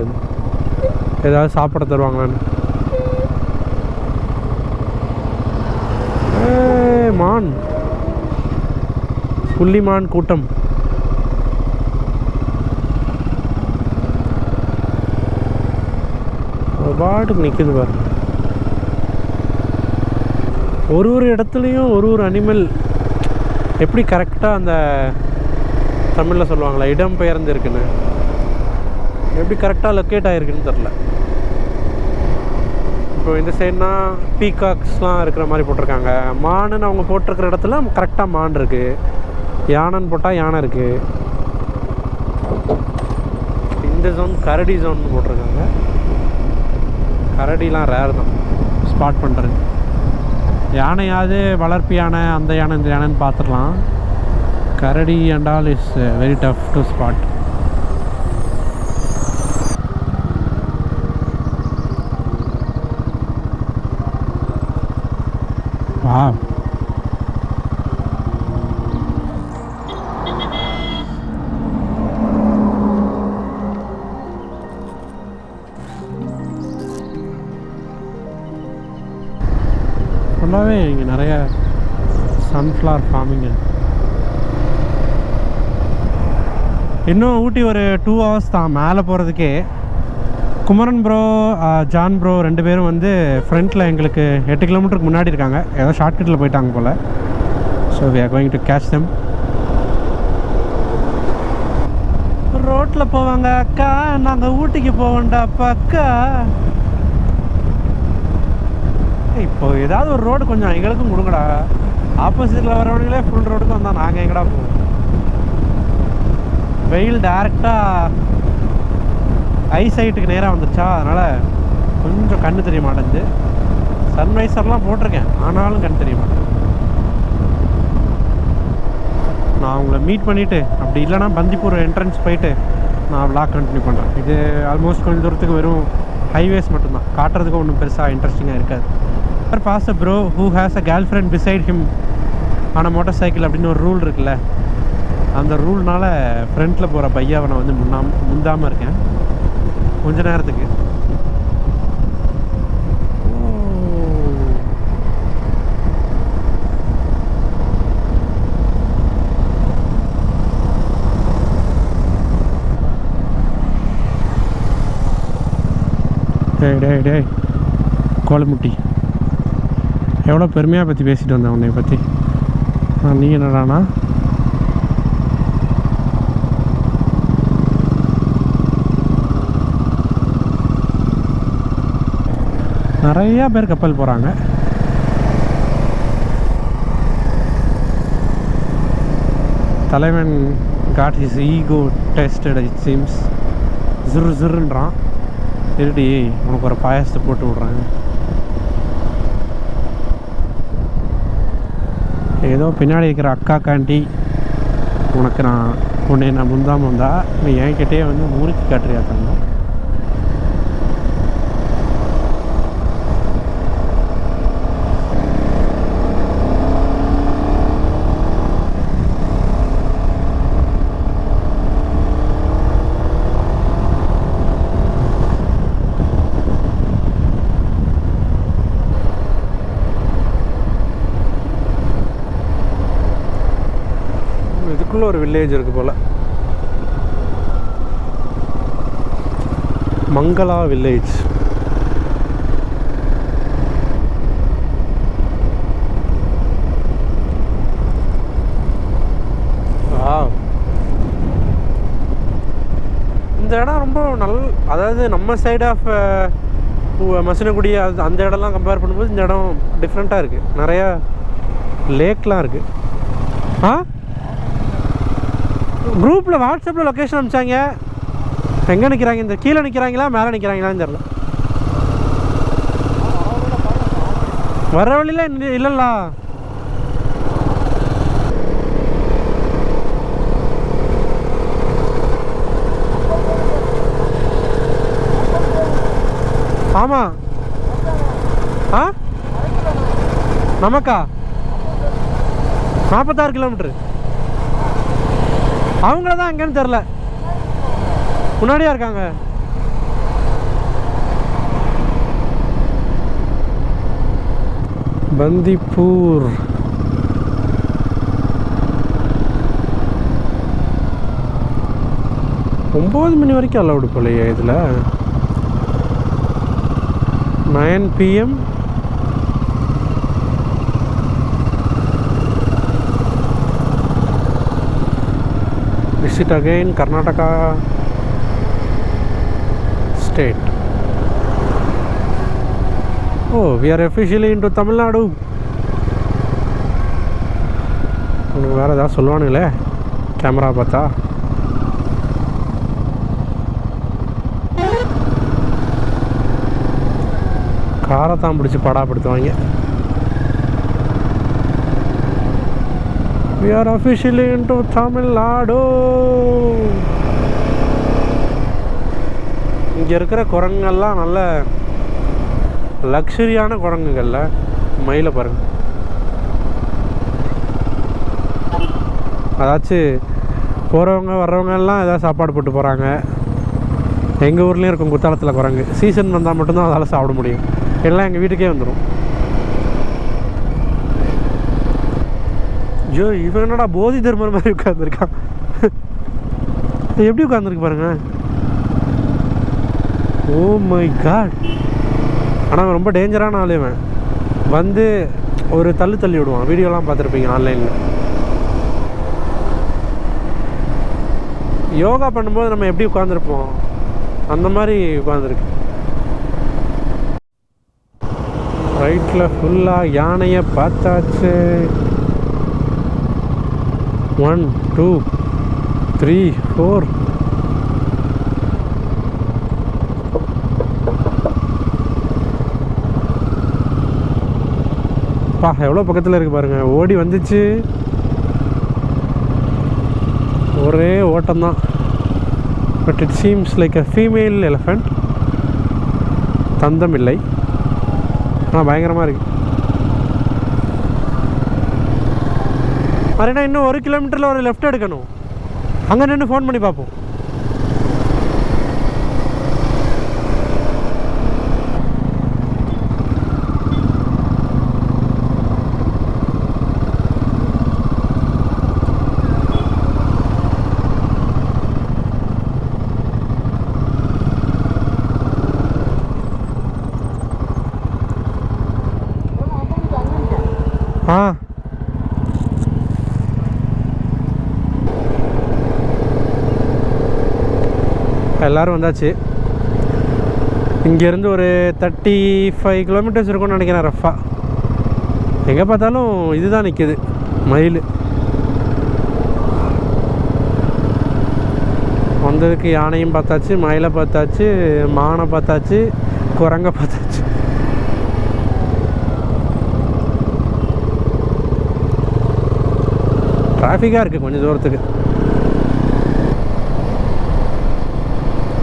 ஏதாவது சாப்பிட தருவாங்களான்னு. மான், புள்ளிமான் கூட்டம். பாட்டுக்கு நிற்கிது பாரு. ஒரு இடத்துலையும் ஒரு அனிமல் எப்படி கரெக்டாக அந்த தமிழில் சொல்லுவாங்களா இடம் பெயர்ந்து இருக்குன்னு, எப்படி கரெக்டாக லொக்கேட் ஆகிருக்குன்னு தெரில. இப்போ இந்த சைட்னா பீகாக்ஸ்லாம் இருக்கிற மாதிரி போட்டிருக்காங்க. மானுன்னு அவங்க போட்டிருக்கிற இடத்துல கரெக்டாக மான் இருக்குது. யானைன்னு போட்டால் யானை இருக்குது. இந்த ஜோன் கரடி ஜோன் போட்டிருக்காங்க. கரடிலாம் ரேர் தான் ஸ்பாட் பண்ணுறது. யானையாவது வளர்ப்பு யானை, அந்த யானை இந்த யானைன்னு பார்த்துடலாம். கரடி and all is very tough to spot. வா, ஃபுல்லாகவே இங்கே நிறைய சன்ஃப்ளவர் ஃபார்மிங்கு. இன்னும் ஊட்டி ஒரு 2 hours தான் மேலே போகிறதுக்கே. குமரன் ப்ரோ, ஜான் ப்ரோ 2 பேரும் வந்து ஃப்ரண்ட்டில் எங்களுக்கு 8 கிலோமீட்டருக்கு முன்னாடி இருக்காங்க. ஏதோ ஷார்ட்கட்டில் போயிட்டாங்க போல். So we are going to catch them. ரோட்டில் போவாங்க அக்கா, நாங்கள் ஊட்டிக்கு போவோண்டா அக்கா. இப்போ ஏதாவது ஒரு ரோடு கொஞ்சம் எங்களுக்கும் கொடுங்கடா. ஆப்போசிட்டில் வரவங்களே ஃபுல் ரோடுக்கு வந்தால் நாங்கள் எங்கடா போவோம்? வெயில் டேரெக்டாக ஐசைட்டுக்கு நேராக வந்துருச்சா, அதனால் கொஞ்சம் கண்ணு தெரிய மாட்டேங்குது. சன்ரைசர்லாம் போட்டிருக்கேன், ஆனாலும் கண் தெரிய மாட்டேங்குது. நான் அவங்கள மீட் பண்ணிவிட்டு, அப்படி இல்லைனா பந்திப்பூர் என்ட்ரன்ஸ் போயிட்டு நான் விளாக் கண்டினியூ பண்ணுறேன். இது ஆல்மோஸ்ட் கொஞ்சம் தூரத்துக்கு வெறும் ஹைவேஸ் மட்டும்தான், காட்டுறதுக்கு ஒன்றும் பெருசாக இன்ட்ரெஸ்டிங்காக இருக்காது. Pass a bro who has a girlfriend beside him ஆன மோட்டார் சைக்கிள் அப்படின்னு ஒரு ரூல் இருக்குல்ல, அந்த ரூல்னால் ஃப்ரண்ட்டில் போகிற பையாவை நான் வந்து முந்தாமல் இருக்கேன் கொஞ்ச நேரத்துக்கு. டேய் டேய் கோலமுட்டி, எவ்வளோ பெருமையாக பற்றி பேசிட்டு வந்தேன் உன்னை பற்றி. நீ என்னடானா நிறையா பேர் கப்பல் போகிறாங்க. தலைவன் got his ego tested it seems. ஜுருன்றான். திருடி உனக்கு ஒரு பாயாசத்தை போட்டு விட்றாங்க. ஏதோ பின்னாடி இருக்கிற அக்கா காண்டி உனக்கு உன்னை நான் முந்தாமல் வந்தா நீ என்கிட்டே வந்து முறுக்கி காட்டுறியா தந்தோம். ஒரு வில்லேஜ் இருக்கு போல, மங்களா வில்லேஜ். இந்த இடம் ரொம்ப அதாவது நம்ம சைடு ஆஃப் மசினகுடி அந்த இடம்லாம் கம்பேர் பண்ணும்போது இந்த இடம் டிஃப்ரெண்ட்டாக இருக்குது. நிறையா லேக்லாம் இருக்குது. ஆ குரூப்பில் வாட்ஸ்அப்பில் லொக்கேஷன் அனுப்பிச்சாங்க. எங்கே நிற்கிறாங்க, இந்த கீழே நிற்கிறாங்களா மேலே நிற்கிறாங்களான்னு தெரில. வர வழியில் இல்லைல்ல. ஆமாம். ஆ நமக்கா 46 கிலோமீட்ரு. அவங்கள தான் எங்கன்னு தெரில, முன்னாடியா இருக்காங்க. பந்திப்பூர் ஒம்பது மணி வரைக்கும் அலவுடு போலையே இதில். 9 PM. Visit again Karnataka state. Oh, we are officially into Tamil Nadu. உனக்கு வேறு ஏதாவது சொல்லுவானுங்களே கேமரா பார்த்தா. காரை தான் பிடிச்சி படாப்படுத்துவாங்க. We are officially into Tamil Nadu. இங்கே இருக்கிற குரங்குகள்லாம் நல்ல லக்ஸரியான குரங்குகள்ல. மயிலை பாருங்க. அதாச்சும் போகிறவங்க வர்றவங்க எல்லாம் ஏதாவது சாப்பாடு போட்டு போகிறாங்க. எங்கள் ஊர்லேயும் இருக்கும் குத்தாலத்தில் குரங்கு. சீசன் வந்தால் மட்டும்தான் அதால் சாப்பிட முடியும். எல்லாம் எங்கள் வீட்டுக்கே வந்துடும். ஐயோ, இவன் என்னடா போதி தர்மர் மாதிரி உட்காந்துருக்கான். எப்படி உட்காந்துருக்கு பாருங்க. Oh my god. ஆனால் ரொம்ப டேஞ்சரான ஆள் இவன். வந்து ஒரு தள்ளி விடுவான். வீடியோலாம் பார்த்துருப்பீங்க ஆன்லைனில். யோகா பண்ணும்போது நம்ம எப்படி உட்காந்துருப்போம் அந்த மாதிரி உட்காந்துருக்கு. ரைட்டில் ஃபுல்லாக யானையை பார்த்தாச்சு. 1 2 3 4. பா எவ்வளோ பக்கத்தில் இருக்குது பாருங்கள். ஓடி வந்துச்சு. ஒரே ஓட்டம்தான். But it seems like a female elephant. தந்தம் இல்லை, ஆனால் பயங்கரமாக இருக்குது. மறுபடியும் இன்னும் 1 கிலோமீட்டரில் ஒரு லெஃப்ட் எடுக்கணும். அங்கே நின்று ஃபோன் பண்ணி பார்ப்போம். ஆ எல்லோரும் வந்தாச்சு. இங்கேருந்து ஒரு 35 கிலோமீட்டர்ஸ் இருக்கும்னு நினைக்கிறேன் ரஃபா. எங்கே பார்த்தாலும் இதுதான் நிற்கிது, மயில். வந்ததுக்கு யானையும் பார்த்தாச்சு, மயிலை பார்த்தாச்சு, மானை பார்த்தாச்சு, குரங்கை பார்த்தாச்சு. டிராஃபிக்காக இருக்குது கொஞ்சம் தூரத்துக்கு.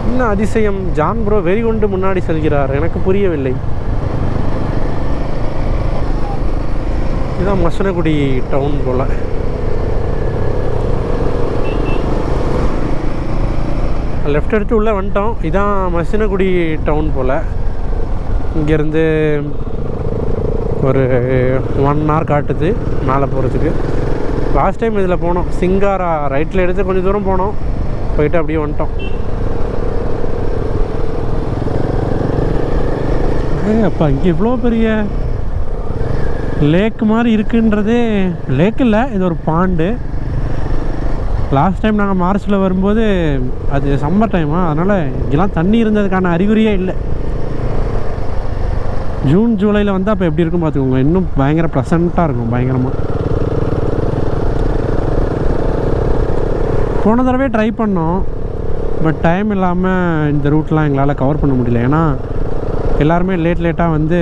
என்ன அதிசயம், ஜான் ப்ரோ வெறி கொண்டு முன்னாடி செல்கிறார், எனக்கு புரியவில்லை. இதுதான் மசனகுடி டவுன் போல். லெஃப்ட் எடுத்து உள்ளே வந்துட்டோம். இதான் மசனகுடி டவுன் போல். இங்கேருந்து ஒரு 1 hour காட்டுது மேலே போகிறதுக்கு. லாஸ்ட் டைம் இதில் போனோம், சிங்காரா ரைட்டில் எடுத்து கொஞ்சம் தூரம் போனோம், போயிட்டு அப்படியே வந்துட்டோம். அப்பா இங்கே இவ்வளோ பெரிய லேக் மாதிரி இருக்குன்றதே, லேக் இல்லை, இது ஒரு பாண்டு. லாஸ்ட் டைம் நாங்கள் மார்ச்சில் வரும்போது அது சம்மர் டைமா, அதனால் இங்கெல்லாம் தண்ணி இருந்ததுக்கான அறிகுறியே இல்லை. ஜூன் ஜூலையில் வந்து அப்போ எப்படி இருக்கும் பார்த்துக்கோங்க, இன்னும் பயங்கர ப்ளசண்ட்டாக இருக்கும் பயங்கரமாக. போன தடவை ட்ரை பண்ணோம், பட் டைம் இல்லாமல் இந்த ரூட்லாம் எங்களால் கவர் பண்ண முடியல. ஏன்னா எல்லாருமே லேட்டாக வந்து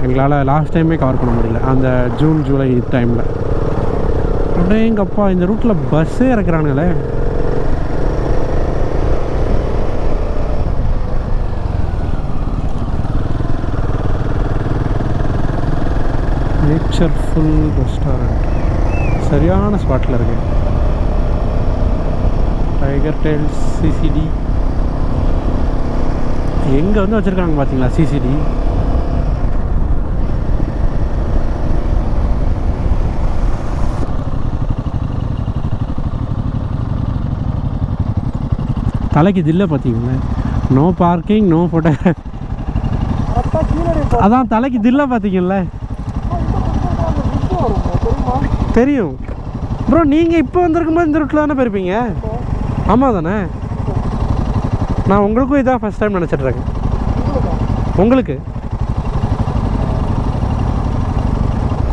எங்களால் லாஸ்ட் டைமே கவர் பண்ண முடியல அந்த ஜூன் ஜூலை டைமில். அப்படியே எங்கள் அப்பா இந்த ரூட்டில் பஸ்ஸே இறக்குறானுங்களே. நேச்சர்ஃபுல் ரெஸ்டாரண்ட் சரியான ஸ்பாட்டில் இருக்கு. டைகர் டெயில்ஸ் சிசிடி எங்கே வந்து வச்சுருக்காங்க பார்த்தீங்களா சிசிடி. தலைக்கு தில்லை பார்த்தீங்களா, நோ பார்க்கிங் நோ ஃபோட்டோகிராஃபி. அதான் தலைக்கு தில்லை பார்த்தீங்கல்ல. தெரியும் ப்ரோ, நீங்கள் இப்போ வந்திருக்கும்போது இந்த ரூட்டில் தானே போயிருப்பீங்க. ஆமாம் தானே, நான் உங்களுக்கும் இதான் ஃபஸ்ட் டைம் நினச்சிட்ருக்கேன். உங்களுக்கு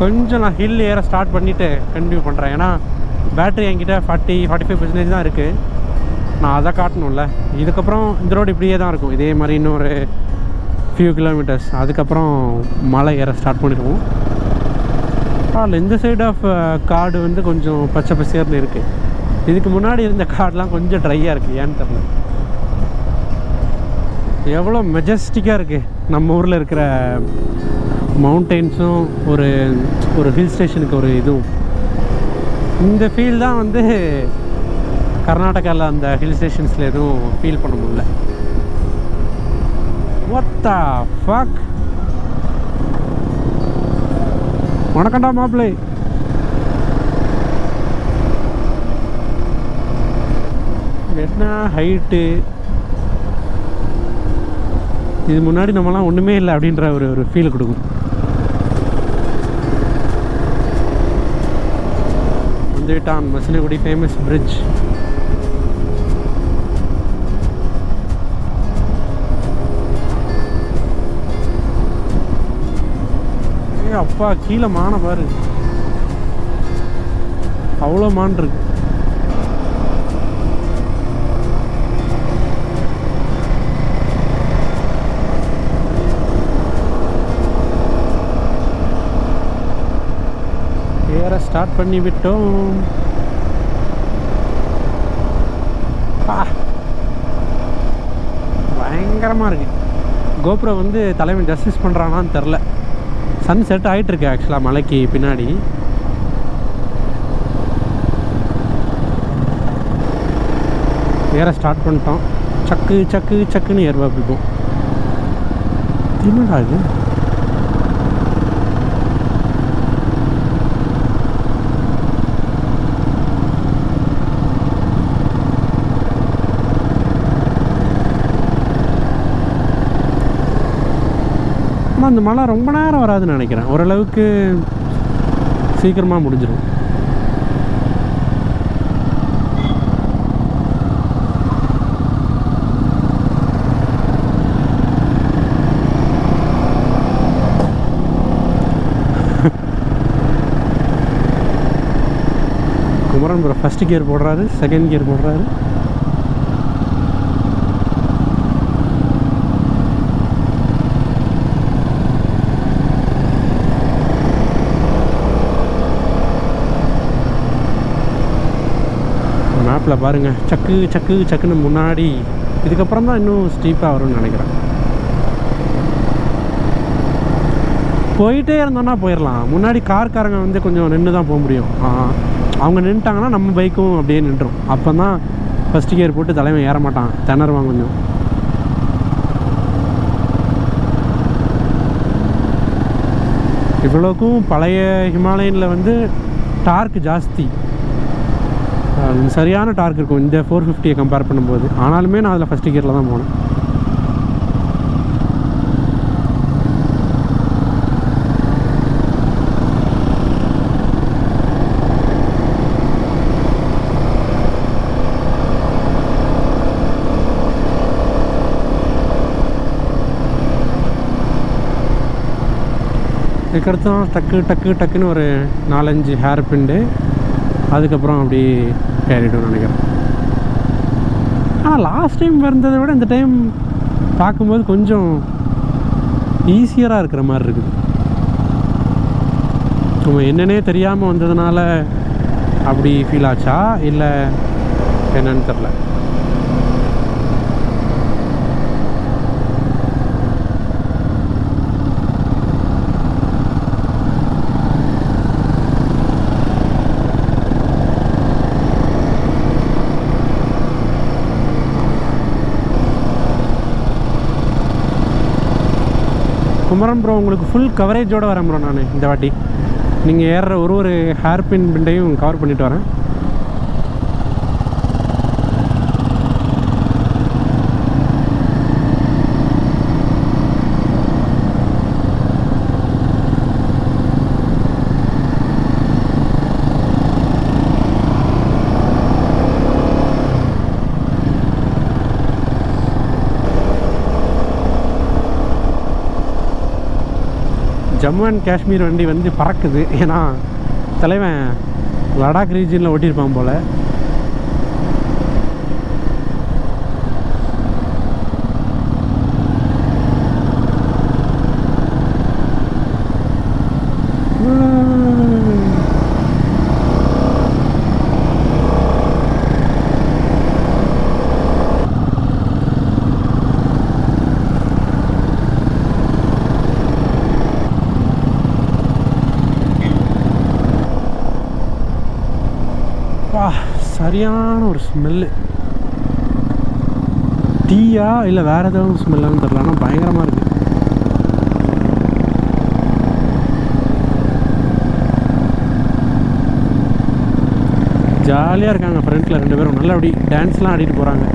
கொஞ்சம் நான் ஹில் ஏற ஸ்டார்ட் பண்ணிவிட்டு கண்டினியூ பண்ணுறேன். ஏன்னா பேட்ரி என்கிட்ட 40-45% தான் இருக்குது. நான் அதை காட்டணும்ல. இதுக்கப்புறம் இந்த ரோடு இப்படியே தான் இருக்கும், இதே மாதிரி இன்னொரு ஃபியூ கிலோமீட்டர்ஸ். அதுக்கப்புறம் மலை ஏற ஸ்டார்ட் பண்ணிடுவோம். இந்த சைடு ஆஃப் காடு வந்து கொஞ்சம் பச்சை பசேர்னு இருக்குது. இதுக்கு முன்னாடி இருந்த காடெலாம் கொஞ்சம் ட்ரையாக இருக்குது, ஏன்னு தெரில. எவ்வளோ மெஜஸ்டிக்காக இருக்குது நம்ம ஊரில் இருக்கிற மவுண்டெயின்ஸும் ஒரு ஹில் ஸ்டேஷனுக்கு ஒரு இதுவும். இந்த ஃபீல் தான் வந்து கர்நாடகாவில் அந்த ஹில் ஸ்டேஷன்ஸில் எதுவும் ஃபீல் பண்ண முடியல. What the fuck. வணக்கம்டா மாப்பிள்ளை. என்ன ஹைட்டு இது, முன்னாடி நம்மலாம் ஒன்றுமே இல்லை அப்படின்ற ஒரு ஃபீல் கொடுக்கும். வந்துவிட்டான் மசினகுடி ஃபேமஸ் பிரிட்ஜ். அப்பா கீழே மான பாரு, அவ்வளோ மான் இருக்கு. ஏற ஸ்டார்ட் பண்ணி விட்டோம். பயங்கரமாக இருக்கு. கோப்ரோ வந்து தலைவன் ஜஸ்டிஸ் பண்ணுறானான்னு தெரில. சன் செட் ஆகிட்டுருக்கு ஆக்சுவலாக மலைக்கு பின்னாடி. ஏற ஸ்டார்ட் பண்ணிட்டோம். சக்கு சக்கு சக்குன்னு ஏறுவா பிடிப்போம். என்னடா இது, ஆனால் அந்த மழை ரொம்ப நேரம் வராதுன்னு நினைக்கிறேன். ஓரளவுக்கு சீக்கிரமாக முடிஞ்சிடும். குமரன் ப்ரோ ஃபஸ்ட் கியர் போடுறாரு, செகண்ட் கியர் போடுறாரு. மேப்பில் பாருங்கள், சக்கு சக்கு சக்குன்னு முன்னாடி. இதுக்கப்புறம் தான் இன்னும் ஸ்டீப்பாக வரும்னு நினைக்கிறேன். போயிட்டே இருந்தோன்னா போயிடலாம். முன்னாடி கார்காரங்க வந்து கொஞ்சம் நின்று தான் போக முடியும். அவங்க நின்றுட்டாங்கன்னா நம்ம பைக்கும் அப்படியே நின்றுடும். அப்போ தான் ஃபஸ்ட் கியர் போட்டு தலைவன் ஏற மாட்டான், திணறுவான் கொஞ்சம். இவ்வளோக்கும் பழைய ஹிமாலயனில் வந்து டார்க் ஜாஸ்தி, சரியான டார்க் இருக்கும் இந்த 450 கம்பேர் பண்ணும்போது. ஆனாலுமே நான் அதில் ஃபஸ்ட் கியரில் தான் போனேன். இதுக்கடுத்து தான் டக்குன்னு ஒரு 4-5 ஹேர் பிண்டு. அதுக்கப்புறம் அப்படி ஏறிடும் நினைக்கிறேன். ஆனால் லாஸ்ட் டைம் வந்ததை விட இந்த டைம் பார்க்கும்போது கொஞ்சம் ஈஸியராக இருக்கிற மாதிரி இருக்குது. நம்ம என்னன்னே தெரியாமல் வந்ததுனால அப்படி ஃபீல் ஆச்சா இல்லை என்னன்னு தெரில. குமரன் ப்ரோ உங்களுக்கு ஃபுல் கவரேஜோடு வரேன் ப்ரோ நான் இந்த வாட்டி. நீங்கள் ஏறுற ஒரு ஹேர் பின் பிண்டையும் கவர் பண்ணிட்டு வரேன். ஜம்மு அண்ட் காஷ்மீர் வண்டி வந்து பறக்குது. ஏன்னா தலைவன் லடாக் ரீஜனில் ஓட்டியிருப்பான் போல். சரியான ஒரு ஸ்மெல்லு. டீயா இல்லை வேறு ஏதாவது ஸ்மெல்லான்னு தெரியல, ஆனால் பயங்கரமாக இருக்குது. ஜாலியாக இருக்காங்க ஃப்ரெண்டில் 2 பேரும். நல்லா அப்படி டான்ஸ்லாம் ஆடிட்டு போகிறாங்க.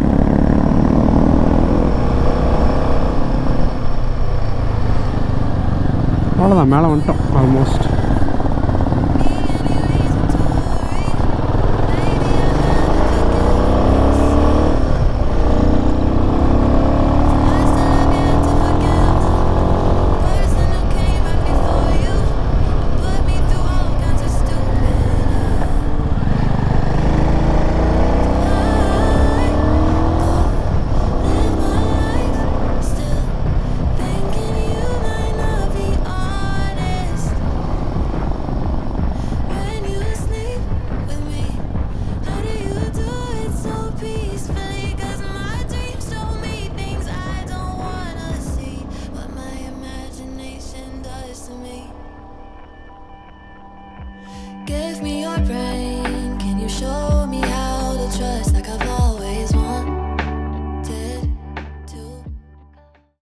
அவ்வளோதான், மேலே வந்துட்டோம் ஆல்மோஸ்ட். Give me